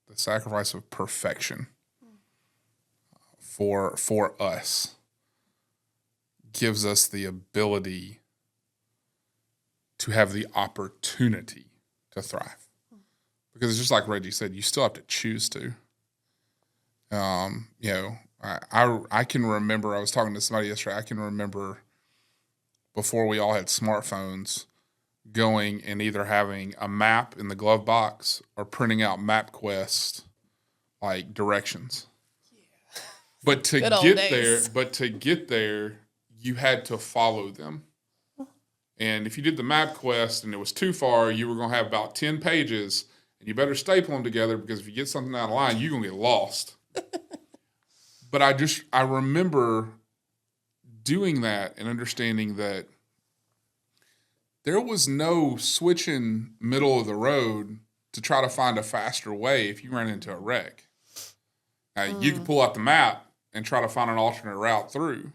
the sacrifice of perfection for us, gives us the ability to have the opportunity to thrive. Because it's just like Reggie said, you still have to choose to. I can remember, I was talking to somebody yesterday, I can remember before we all had smartphones, going and either having a map in the glove box or printing out MapQuest like directions. Yeah. But to get there, you had to follow them. And if you did the MapQuest and it was too far, you were going to have about 10 pages, and you better staple them together, because if you get something out of line, you're going to get lost. But I remember doing that and understanding that there was no switching middle of the road to try to find a faster way if you ran into a wreck. You could pull out the map and try to find an alternate route through.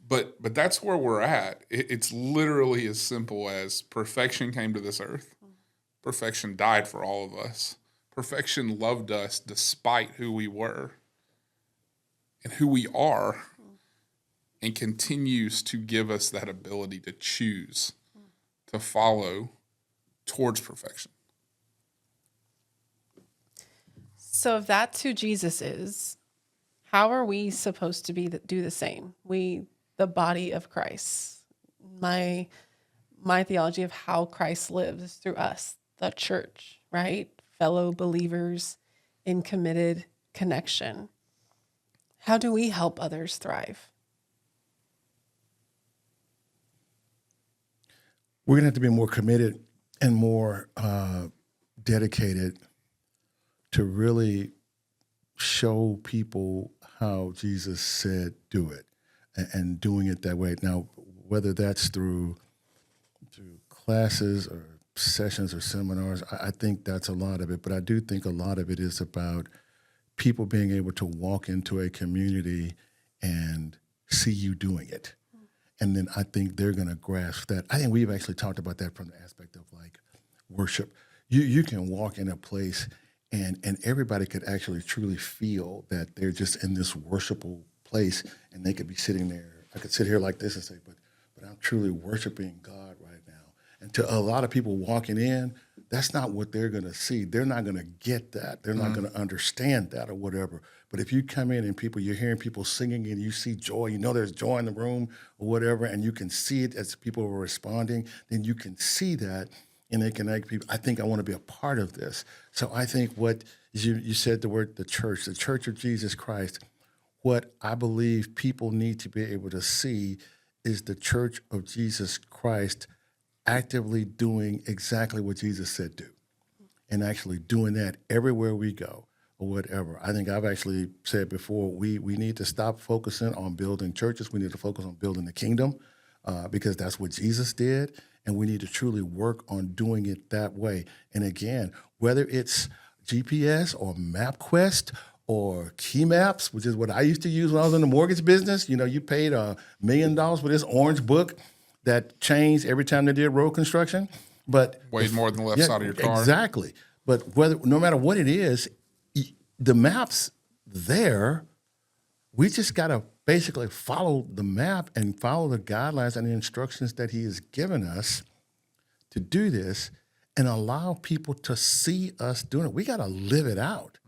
But that's where we're at. It's literally as simple as perfection came to this earth. Perfection died for all of us. Perfection loved us despite who we were and who we are, and continues to give us that ability to choose, to follow towards perfection. So if that's who Jesus is, how are we supposed to do the same? We, the body of Christ. My theology of how Christ lives through us, the church, right? Fellow believers in committed connection. How do we help others thrive? We're going to have to be more committed and more dedicated to really show people how Jesus said do it. and doing it that way. Now, whether that's through classes or sessions or seminars, I think that's a lot of it. But I do think a lot of it is about people being able to walk into a community and see you doing it. And then I think they're going to grasp that. I think we've actually talked about that from the aspect of like worship. You can walk in a place and everybody could actually truly feel that they're just in this worshipful place, and they could be sitting there. I could sit here like this and say, but I'm truly worshiping God right now. And to a lot of people walking in, that's not what they're going to see. They're not going to get that. They're not going to understand that or whatever. But if you come in and you're hearing people singing and you see joy, you know there's joy in the room or whatever, and you can see it as people are responding, then you can see that and they can make people, I think I want to be a part of this. So I think what you said, the church of Jesus Christ, what I believe people need to be able to see is the church of Jesus Christ actively doing exactly what Jesus said do, and actually doing that everywhere we go or whatever. I think I've actually said before, we need to stop focusing on building churches. We need to focus on building the kingdom because that's what Jesus did, and we need to truly work on doing it that way. And again, whether it's GPS or MapQuest or Key Maps, which is what I used to use when I was in the mortgage business. You know, you paid $1 million for this orange book that changed every time they did road construction, but weighed more than the left side of your car. Exactly. But no matter what it is, the map's there. We just got to basically follow the map and follow the guidelines and the instructions that he has given us to do this, and allow people to see us doing it. We got to live it out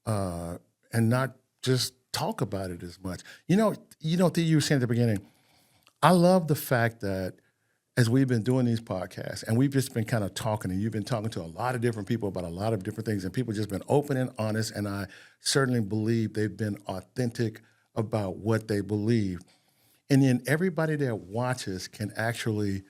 and not just talk about it as much. You were saying at the beginning, I love the fact that as we've been doing these podcasts and we've just been kind of talking, and you've been talking to a lot of different people about a lot of different things, and people just been open and honest, and I certainly believe they've been authentic about what they believe. And then everybody that watches can actually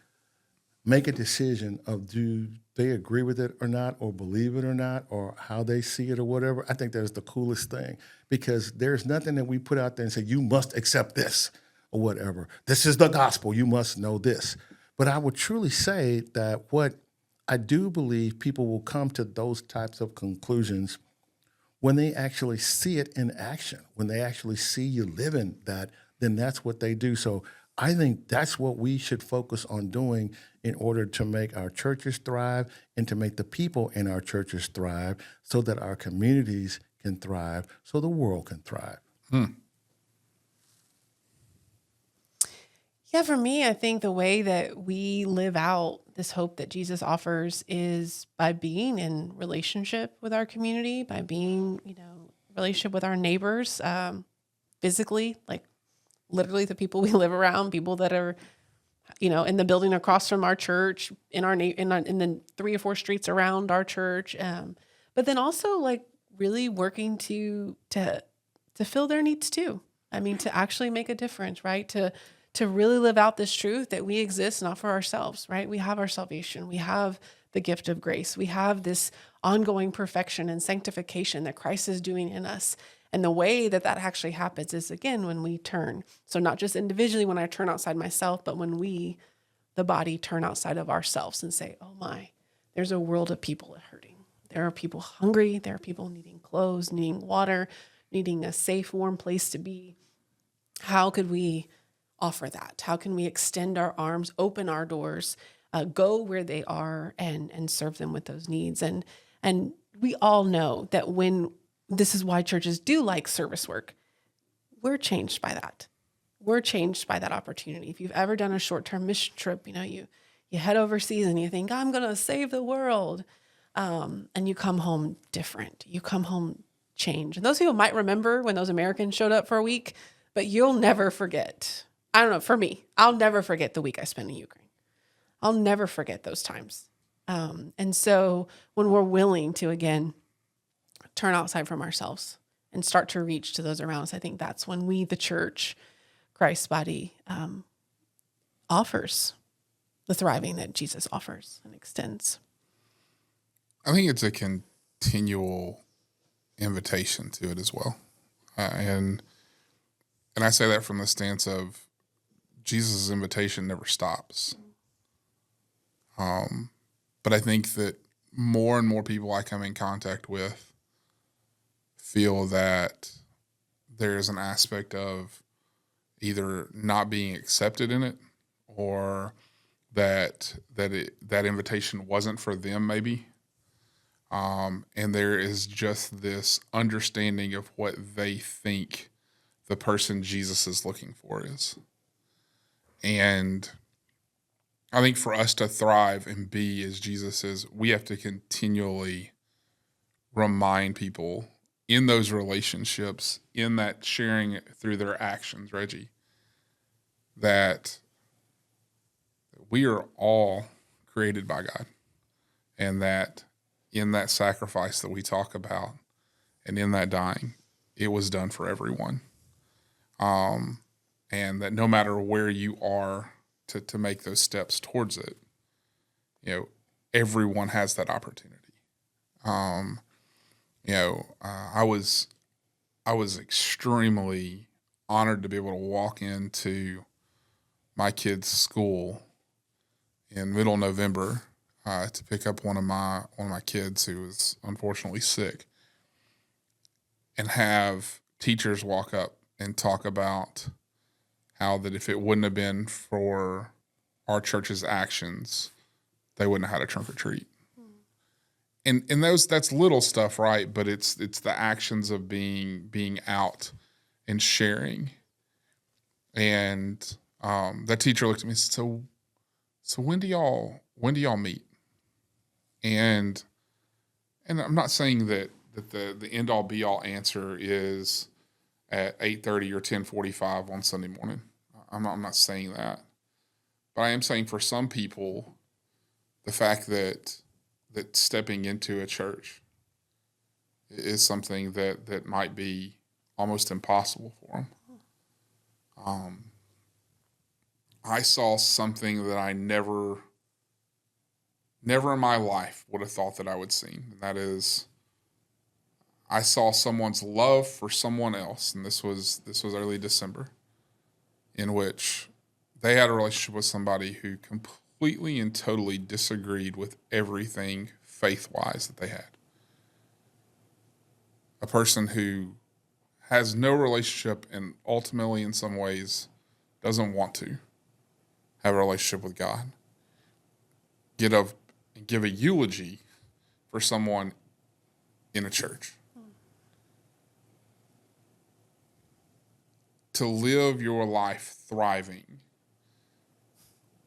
make a decision of do they agree with it or not, or believe it or not, or how they see it or whatever. I think that is the coolest thing, because there's nothing that we put out there and say, you must accept this or whatever. This is the gospel. You must know this. But I would truly say that what I do believe people will come to those types of conclusions when they actually see it in action, when they actually see you living that, then that's what they do. So I think that's what we should focus on doing in order to make our churches thrive and to make the people in our churches thrive, so that our communities can thrive, so the world can thrive. Yeah, for me, I think the way that we live out this hope that Jesus offers is by being in relationship with our community, by being, relationship with our neighbors, physically, like literally the people we live around, people that are, in the building across from our church, in the 3 or 4 streets around our church. But then also like really working to fill their needs too. I mean, to actually make a difference, right? To really live out this truth that we exist not for ourselves, right? We have our salvation. We have the gift of grace. We have this ongoing perfection and sanctification that Christ is doing in us. And the way that actually happens is, again, when we turn. So not just individually when I turn outside myself, but when we, the body, turn outside of ourselves and say, oh my, there's a world of people hurting. There are people hungry. There are people needing clothes, needing water, needing a safe, warm place to be. How could we offer that? How can we extend our arms, open our doors, go where they are and serve them with those needs? And we all know that this is why churches do like service work. We're changed by that. We're changed by that opportunity. If you've ever done a short-term mission trip, you head overseas and you think, I'm going to save the world. And you come home different. You come home changed. And those people might remember when those Americans showed up for a week, but you'll never forget. I don't know, for me, I'll never forget the week I spent in Ukraine. I'll never forget those times. And so when we're willing to, again, turn outside from ourselves and start to reach to those around us, I think that's when we, the church, Christ's body, offers the thriving that Jesus offers and extends. I think it's a continual invitation to it as well. And I say that from the stance of Jesus' invitation never stops. But I think that more and more people I come in contact with feel that there is an aspect of either not being accepted in it, or that invitation wasn't for them, maybe. And there is just this understanding of what they think the person Jesus is looking for is. And I think for us to thrive and be as Jesus is, we have to continually remind people in those relationships, in that sharing through their actions, Reggie, that we are all created by God, and that in that sacrifice that we talk about and in that dying, it was done for everyone. And that no matter where you are to make those steps towards it, everyone has that opportunity. I was extremely honored to be able to walk into my kid's school in middle November to pick up one of my kids who was unfortunately sick, and have teachers walk up and talk about how that if it wouldn't have been for our church's actions, they wouldn't have had a trunk or treat. And that's little stuff, right? But it's the actions of being out and sharing. And that teacher looked at me and said, so when do y'all meet? And I'm not saying that the end all be all answer is at 8:30 or 10:45 on Sunday morning. I'm not saying that, but I am saying for some people, the fact that stepping into a church is something that might be almost impossible for them. I saw something that I never in my life would have thought that I would see. And that is, I saw someone's love for someone else, and this was early December, in which they had a relationship with somebody who completely and totally disagreed with everything faith-wise that they had. A person who has no relationship and ultimately in some ways doesn't want to have a relationship with God. Give a eulogy for someone in a church. To live your life thriving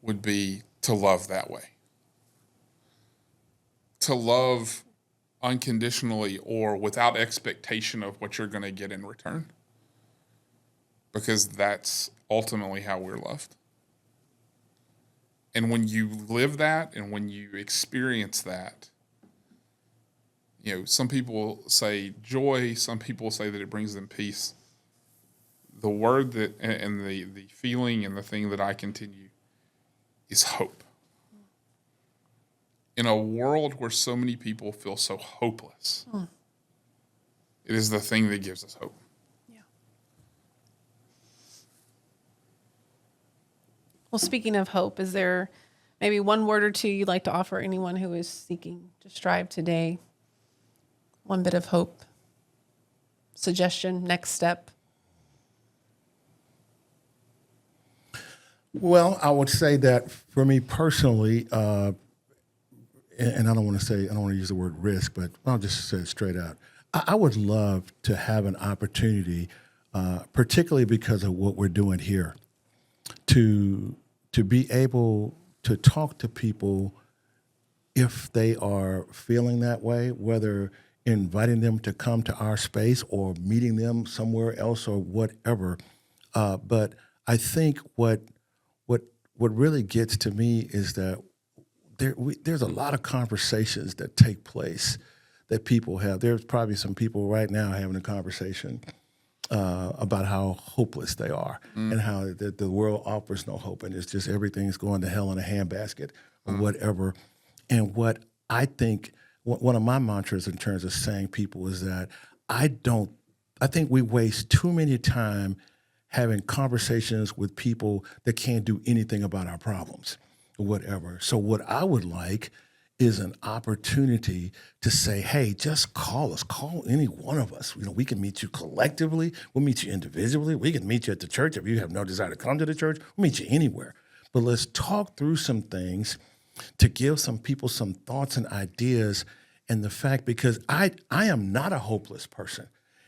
would be to love that way. To love unconditionally or without expectation of what you're going to get in return. Because that's ultimately how we're loved. And when you live that and when you experience that, some people say joy, some people say that it brings them peace. The word that and the feeling and the thing that I continue is hope. In a world where so many people feel so hopeless, it is the thing that gives us hope. Yeah. Well, speaking of hope, is there maybe one word or two you'd like to offer anyone who is seeking to strive today? One bit of hope, suggestion, next step? Well, I would say that for me personally, and I don't want to use the word risk, but I'll just say it straight out. I would love to have an opportunity, particularly because of what we're doing here, to be able to talk to people if they are feeling that way, whether inviting them to come to our space or meeting them somewhere else or whatever. But I think what really gets to me is that there's a lot of conversations that take place that people have. There's probably some people right now having a conversation about how hopeless they are and how the world offers no hope, and it's just everything's going to hell in a handbasket or whatever. And what I think, one of my mantras in terms of saying people is that I think we waste too many time having conversations with people that can't do anything about our problems or whatever. So what I would like is an opportunity to say, hey, just call us. Call any one of us. We can meet you collectively. We'll meet you individually. We can meet you at the church. If you have no desire to come to the church, we'll meet you anywhere. But let's talk through some things to give some people some thoughts and ideas. And the fact, because I am not a hopeless person.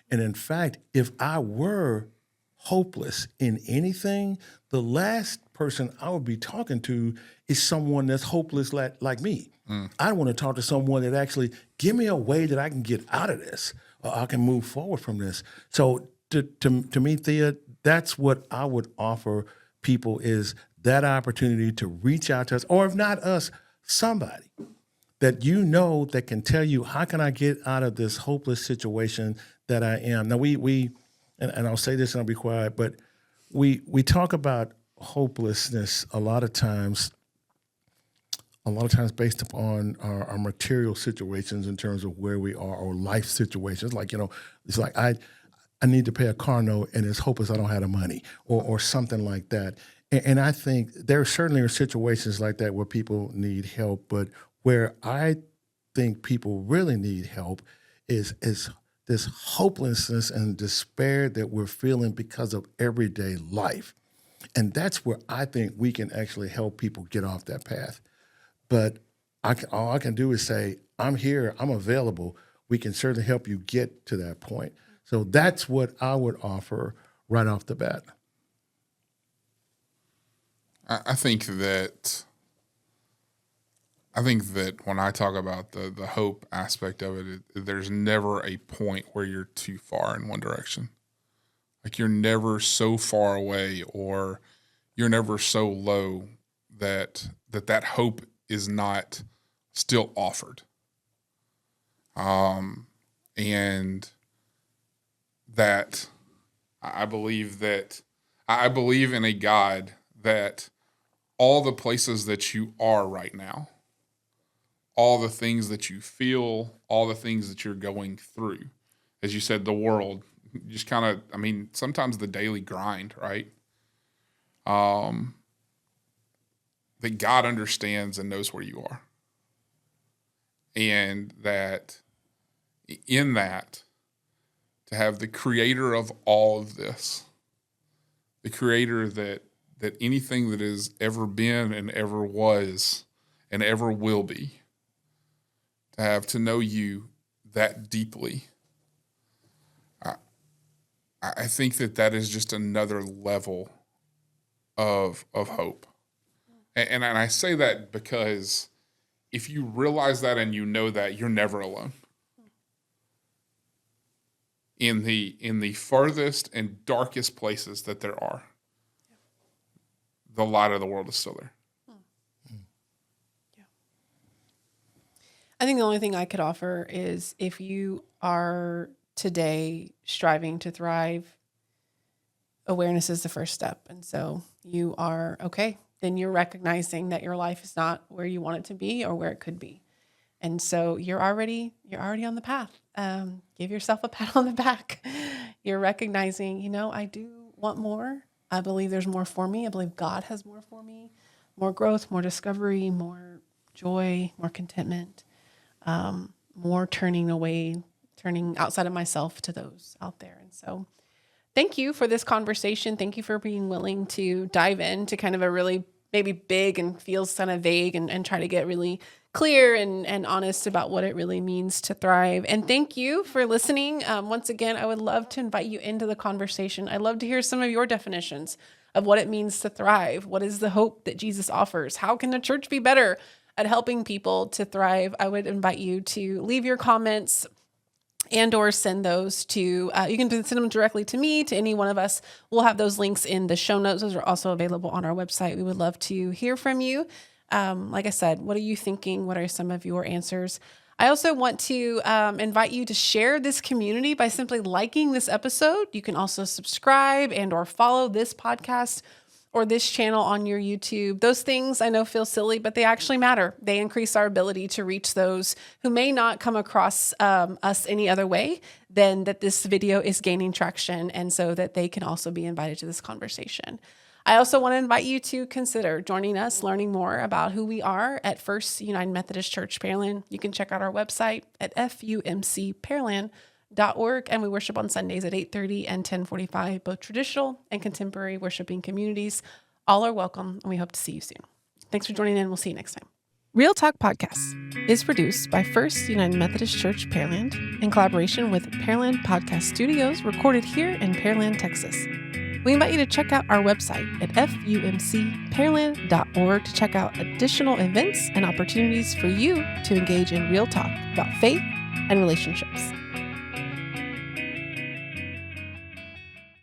And in fact, if I were hopeless in anything, the last person I would be talking to is someone that's hopeless like me. I want to talk to someone that actually give me a way that I can get out of this, or I can move forward from this. So to me, Thea, that's what I would offer people, is that opportunity to reach out to us, or if not us, somebody that that can tell you, how can I get out of this hopeless situation that I am? Now and I'll say this and I'll be quiet, but we talk about hopelessness a lot of times based upon our material situations in terms of where we are, or life situations. Like, it's like I need to pay a car note and it's hopeless I don't have the money, or something like that. And I think there certainly are situations like that where people need help, but where I think people really need help is this hopelessness and despair that we're feeling because of everyday life. And that's where I think we can actually help people get off that path. But all I can do is say, I'm here, I'm available. We can certainly help you get to that point. So that's what I would offer right off the bat. I think that when I talk about the hope aspect of it, there's never a point where you're too far in one direction. Like, you're never so far away, or you're never so low that hope is not still offered. And that I believe in a God that all the places that you are right now, all the things that you feel, all the things that you're going through, as you said, the world, just kind of, sometimes the daily grind, right? That God understands and knows where you are. And that in that, to have the creator of all of this, the creator that anything that has ever been and ever was and ever will be, to know you that deeply, I think that is just another level of hope. And I say that because if you realize that and you know that, you're never alone. In the farthest and darkest places that there are, the light of the world is still there. Yeah. I think the only thing I could offer is, if you are today striving to thrive, awareness is the first step. And so you are okay. Then you're recognizing that your life is not where you want it to be or where it could be. And so you're already on the path. Give yourself a pat on the back. You're recognizing, I do want more. I believe there's more for me. I believe God has more for me, more growth, more discovery, more joy, more contentment, more turning outside of myself to those out there. And so thank you for this conversation. Thank you for being willing to dive into kind of a really maybe big and feels kind of vague, and try to get really clear and honest about what it really means to thrive. And thank you for listening. Once again, I would love to invite you into the conversation. I'd love to hear some of your definitions of what it means to thrive. What is the hope that Jesus offers? How can the church be better at helping people to thrive? I would invite you to leave your comments and or send those to, you can send them directly to me, to any one of us. We'll have those links in the show notes. Those are also available on our website. We would love to hear from you. Like I said, what are you thinking? What are some of your answers? I also want to invite you to share this community by simply liking this episode. You can also subscribe and or follow this podcast or this channel on your YouTube. Those things I know feel silly, but they actually matter. They increase our ability to reach those who may not come across us any other way than that this video is gaining traction, and so that they can also be invited to this conversation. I also want to invite you to consider joining us, learning more about who we are at First United Methodist Church Pearland. You can check out our website at fumcpearland.org, and we worship on Sundays at 8:30 and 10:45. Both traditional and contemporary worshiping communities. All are welcome, and we hope to see you soon. Thanks for joining in. We'll see you next time. Real Talk Podcasts is produced by First United Methodist Church Pearland in collaboration with Pearland Podcast Studios, recorded here in Pearland, Texas. We invite you to check out our website at fumcpearland.org to check out additional events and opportunities for you to engage in real talk about faith and relationships.